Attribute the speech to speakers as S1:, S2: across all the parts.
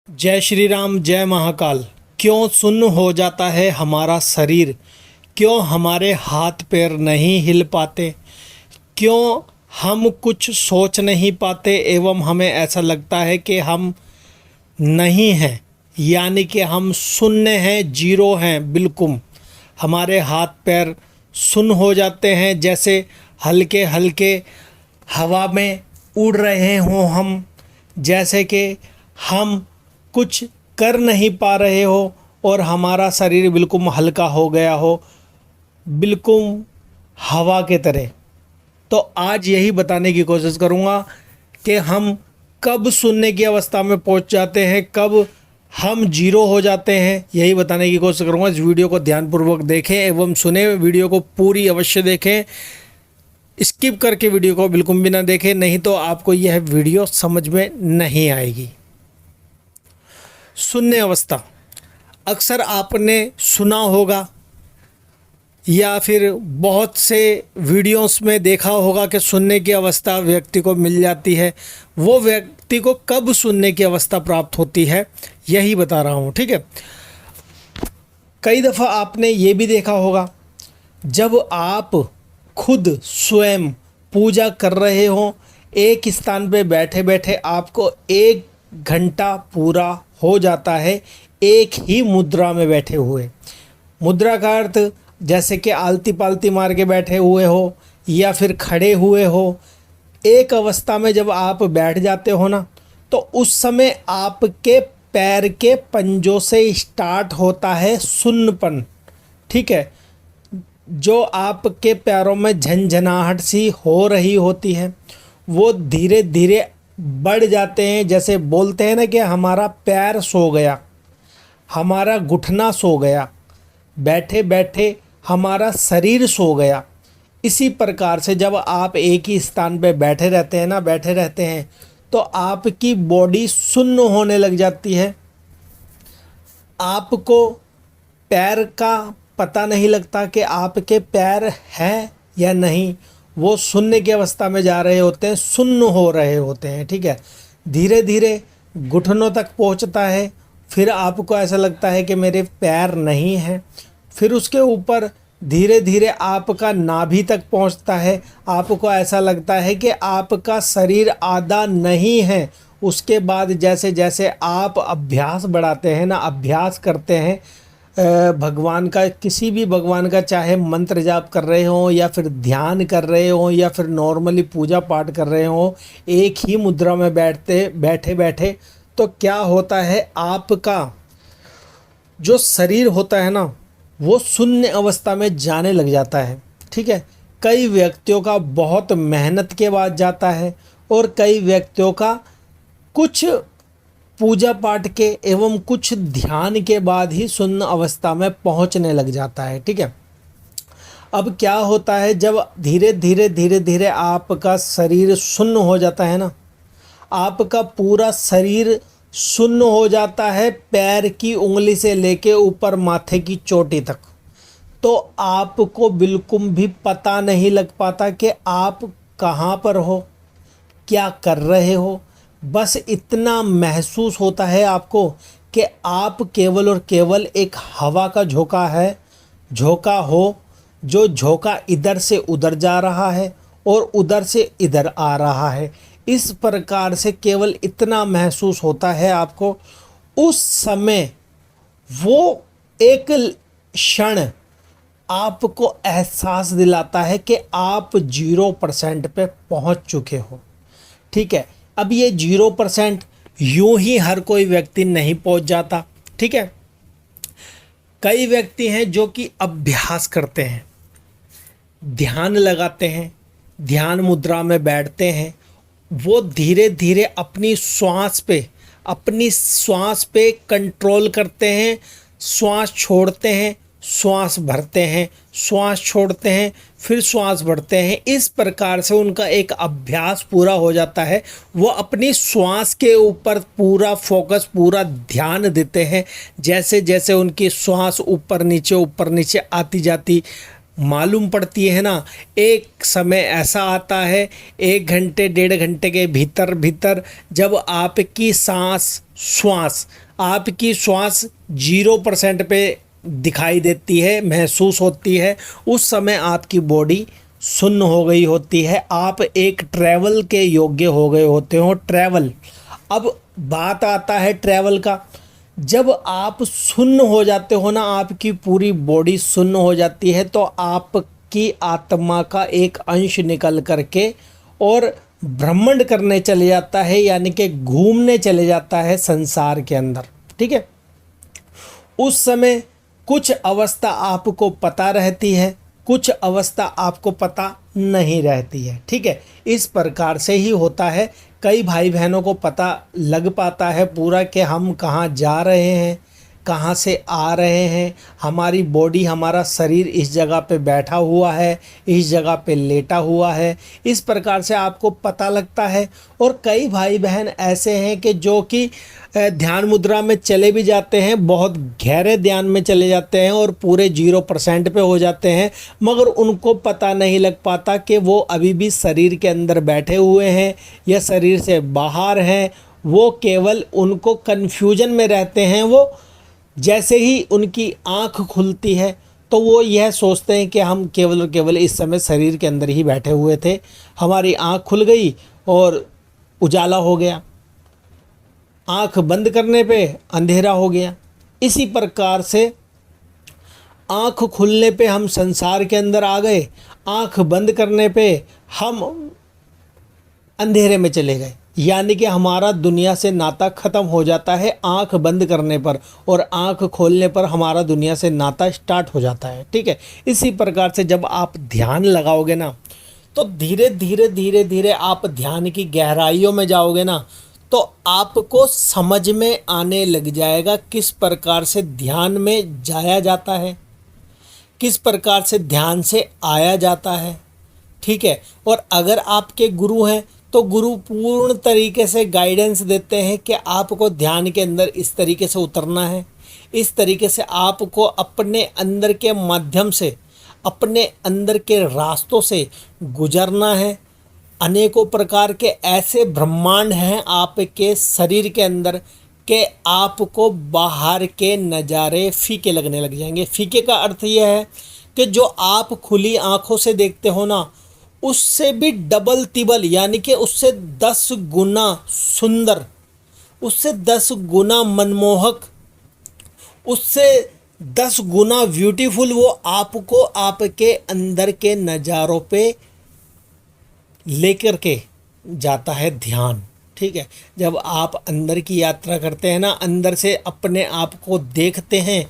S1: जय श्री राम, जय महाकाल। क्यों सुन्न हो जाता है हमारा शरीर? क्यों हमारे हाथ पैर नहीं हिल पाते? क्यों हम कुछ सोच नहीं पाते एवं हमें ऐसा लगता है कि हम नहीं हैं, यानी कि हम शून्य हैं, जीरो हैं बिल्कुल। हमारे हाथ पैर सुन्न हो जाते हैं, जैसे हल्के हल्के हवा में उड़ रहे हों हम, जैसे कि हम कुछ कर नहीं पा रहे हो और हमारा शरीर बिल्कुल हल्का हो गया हो, बिल्कुल हवा के तरह। तो आज यही बताने की कोशिश करूँगा कि हम कब सुनने की अवस्था में पहुंच जाते हैं, कब हम जीरो हो जाते हैं, यही बताने की कोशिश करूँगा। इस वीडियो को ध्यानपूर्वक देखें एवं सुने, वीडियो को पूरी अवश्य देखें। स्किप करके वीडियो को बिल्कुल भी ना देखें, नहीं तो आपको यह वीडियो समझ में नहीं आएगी। शून्य अवस्था अक्सर आपने सुना होगा या फिर बहुत से वीडियोस में देखा होगा कि सुनने की अवस्था व्यक्ति को मिल जाती है। वो व्यक्ति को कब सुनने की अवस्था प्राप्त होती है, यही बता रहा हूँ, ठीक है। कई दफ़ा आपने ये भी देखा होगा, जब आप खुद स्वयं पूजा कर रहे हों, एक स्थान पे बैठे बैठे आपको 1 घंटा पूरा हो जाता है एक ही मुद्रा में बैठे हुए। मुद्रा का अर्थ जैसे कि आलती पालती मार के बैठे हुए हो या फिर खड़े हुए हो। एक अवस्था में जब आप बैठ जाते हो ना, तो उस समय आपके पैर के पंजों से स्टार्ट होता है सुन्नपन, ठीक है। जो आपके पैरों में झंझनाहट सी हो रही होती है, वो धीरे धीरे बढ़ जाते हैं। जैसे बोलते हैं ना कि हमारा पैर सो गया, हमारा घुटना सो गया, बैठे बैठे हमारा शरीर सो गया। इसी प्रकार से जब आप एक ही स्थान पे बैठे रहते हैं ना, बैठे रहते हैं, तो आपकी बॉडी सुन्न होने लग जाती है। आपको पैर का पता नहीं लगता कि आपके पैर हैं या नहीं। वो शून्य की अवस्था में जा रहे होते हैं, सुन्न हो रहे होते हैं, ठीक है। धीरे धीरे घुटनों तक पहुंचता है, फिर आपको ऐसा लगता है कि मेरे पैर नहीं हैं। फिर उसके ऊपर धीरे धीरे आपका नाभि तक पहुंचता है, आपको ऐसा लगता है कि आपका शरीर आधा नहीं है। उसके बाद जैसे जैसे आप अभ्यास बढ़ाते हैं ना, अभ्यास करते हैं भगवान का, किसी भी भगवान का, चाहे मंत्र जाप कर रहे हों या फिर ध्यान कर रहे हों या फिर नॉर्मली पूजा पाठ कर रहे हों, एक ही मुद्रा में बैठे बैठे, तो क्या होता है, आपका जो शरीर होता है ना, वो शून्य अवस्था में जाने लग जाता है, ठीक है। कई व्यक्तियों का बहुत मेहनत के बाद जाता है और कई व्यक्तियों का कुछ पूजा पाठ के एवं कुछ ध्यान के बाद ही शून्य अवस्था में पहुंचने लग जाता है, ठीक है। अब क्या होता है, जब धीरे धीरे आपका शरीर शून्य हो जाता है ना, आपका पूरा शरीर शून्य हो जाता है, पैर की उंगली से लेके ऊपर माथे की चोटी तक, तो आपको बिल्कुल भी पता नहीं लग पाता कि आप कहाँ पर हो, क्या कर रहे हो। बस इतना महसूस होता है आपको कि आप केवल और केवल एक हवा का झोंका हो, जो झोंका इधर से उधर जा रहा है और उधर से इधर आ रहा है। इस प्रकार से केवल इतना महसूस होता है आपको। उस समय वो एक क्षण आपको एहसास दिलाता है कि आप 0% पे पहुंच चुके हो, ठीक है। अब ये 0% यूं ही हर कोई व्यक्ति नहीं पहुंच जाता, ठीक है। कई व्यक्ति हैं जो कि अभ्यास करते हैं, ध्यान लगाते हैं, ध्यान मुद्रा में बैठते हैं। वो धीरे धीरे अपनी श्वास पे कंट्रोल करते हैं, श्वास छोड़ते हैं, श्वास भरते हैं, श्वास छोड़ते हैं, फिर श्वास भरते हैं। इस प्रकार से उनका एक अभ्यास पूरा हो जाता है। वो अपनी श्वास के ऊपर पूरा फोकस, पूरा ध्यान देते हैं। जैसे जैसे उनकी श्वास ऊपर नीचे आती जाती मालूम पड़ती है ना, एक समय ऐसा आता है 1 घंटे 1.5 घंटे के भीतर भीतर जब आपकी श्वास 0% पे दिखाई देती है, महसूस होती है, उस समय आपकी बॉडी सुन्न हो गई होती है, आप एक ट्रैवल के योग्य हो गए होते हो। ट्रैवल, अब बात आता है ट्रैवल का। जब आप सुन्न हो जाते हो ना, आपकी पूरी बॉडी सुन्न हो जाती है, तो आपकी आत्मा का एक अंश निकल करके और भ्रमण करने चले जाता है, यानी कि घूमने चले जाता है संसार के अंदर। ठीक है, उस समय कुछ अवस्था आपको पता रहती है, कुछ अवस्था आपको पता नहीं रहती है। ठीक है, इस प्रकार से ही होता है। कई भाई बहनों को पता लग पाता है पूरा कि हम कहाँ जा रहे हैं, कहाँ से आ रहे हैं, हमारी बॉडी, हमारा शरीर इस जगह पे बैठा हुआ है, इस जगह पे लेटा हुआ है, इस प्रकार से आपको पता लगता है। और कई भाई बहन ऐसे हैं कि जो कि ध्यान मुद्रा में चले भी जाते हैं, बहुत गहरे ध्यान में चले जाते हैं और पूरे 0% पे हो जाते हैं, मगर उनको पता नहीं लग पाता कि वो अभी भी शरीर के अंदर बैठे हुए हैं या शरीर से बाहर हैं। वो केवल उनको कन्फ्यूजन में रहते हैं। वो जैसे ही उनकी आँख खुलती है तो वो यह सोचते हैं कि हम केवल और केवल इस समय शरीर के अंदर ही बैठे हुए थे, हमारी आँख खुल गई और उजाला हो गया, आँख बंद करने पे अंधेरा हो गया। इसी प्रकार से आँख खुलने पे हम संसार के अंदर आ गए, आँख बंद करने पे हम अंधेरे में चले गए, यानी कि हमारा दुनिया से नाता ख़त्म हो जाता है आँख बंद करने पर, और आँख खोलने पर हमारा दुनिया से नाता स्टार्ट हो जाता है। ठीक है, इसी प्रकार से जब आप ध्यान लगाओगे ना, तो धीरे धीरे धीरे धीरे आप ध्यान की गहराइयों में जाओगे ना, तो आपको समझ में आने लग जाएगा किस प्रकार से ध्यान में जाया जाता है, किस प्रकार से ध्यान से आया जाता है। ठीक है, और अगर आपके गुरु हैं तो गुरु पूर्ण तरीके से गाइडेंस देते हैं कि आपको ध्यान के अंदर इस तरीके से उतरना है, इस तरीके से आपको अपने अंदर के माध्यम से, अपने अंदर के रास्तों से गुजरना है। अनेकों प्रकार के ऐसे ब्रह्मांड हैं आपके शरीर के अंदर कि आपको बाहर के नज़ारे फीके लगने लग जाएंगे। फीके का अर्थ यह है कि जो आप खुली आंखों से देखते हो ना, उससे भी डबल तिबल, यानी कि उससे 10 गुना सुंदर, उससे 10 गुना मनमोहक, उससे 10 गुना ब्यूटीफुल वो आपको आपके अंदर के नज़ारों पे लेकर के जाता है ध्यान। ठीक है, जब आप अंदर की यात्रा करते हैं ना, अंदर से अपने आप को देखते हैं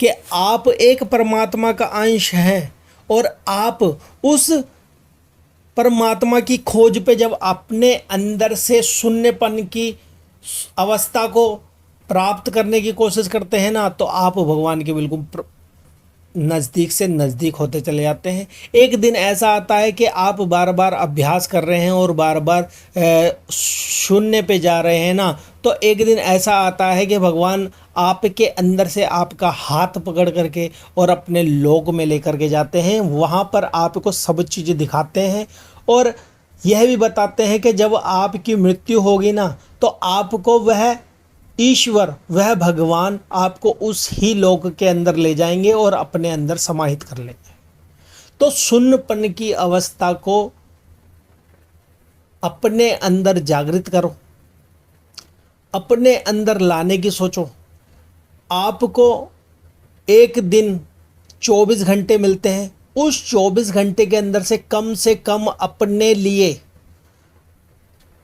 S1: कि आप एक परमात्मा का अंश हैं, और आप उस परमात्मा की खोज पे जब अपने अंदर से शून्यपन की अवस्था को प्राप्त करने की कोशिश करते हैं ना, तो आप भगवान के बिल्कुल नज़दीक से नज़दीक होते चले जाते हैं। एक दिन ऐसा आता है कि आप बार बार अभ्यास कर रहे हैं और बार बार शून्य पे जा रहे हैं ना, तो एक दिन ऐसा आता है कि भगवान आपके अंदर से आपका हाथ पकड़ करके और अपने लोक में लेकर के जाते हैं। वहाँ पर आपको सब चीज़ें दिखाते हैं और यह भी बताते हैं कि जब आपकी मृत्यु होगी ना, तो आपको वह ईश्वर, वह भगवान आपको उस ही लोक के अंदर ले जाएंगे और अपने अंदर समाहित कर लेंगे। तो शून्यपन की अवस्था को अपने अंदर जागृत करो, अपने अंदर लाने की सोचो। आपको एक दिन 24 घंटे मिलते हैं, उस 24 घंटे के अंदर से कम अपने लिए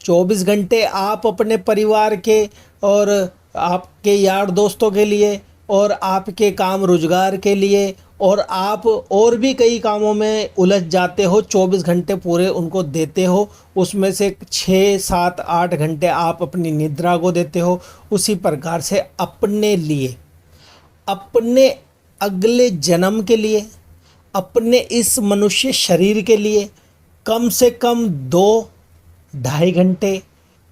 S1: 24 घंटे आप अपने परिवार के और आपके यार दोस्तों के लिए और आपके काम रोजगार के लिए, और आप और भी कई कामों में उलझ जाते हो, 24 घंटे पूरे उनको देते हो। उसमें से 6, 7, 8 घंटे आप अपनी निद्रा को देते हो। उसी प्रकार से अपने लिए, अपने अगले जन्म के लिए, अपने इस मनुष्य शरीर के लिए कम से कम 2-2.5 घंटे,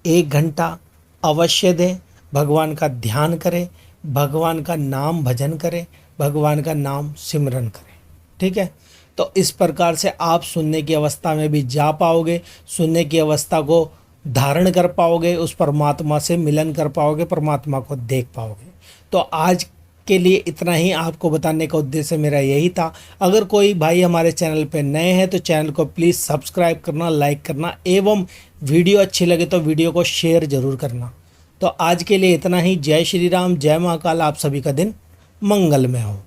S1: 1 घंटा अवश्य दें। भगवान का ध्यान करें, भगवान का नाम भजन करें, भगवान का नाम सिमरन करें। ठीक है, तो इस प्रकार से आप शून्य की अवस्था में भी जा पाओगे, शून्य की अवस्था को धारण कर पाओगे, उस परमात्मा से मिलन कर पाओगे, परमात्मा को देख पाओगे। तो आज के लिए इतना ही आपको बताने का उद्देश्य मेरा यही था। अगर कोई भाई हमारे चैनल पे नए हैं तो चैनल को प्लीज़ सब्सक्राइब करना, लाइक करना एवं वीडियो अच्छी लगे तो वीडियो को शेयर ज़रूर करना। तो आज के लिए इतना ही। जय श्री राम, जय महाकाल। आप सभी का दिन मंगलमय हो।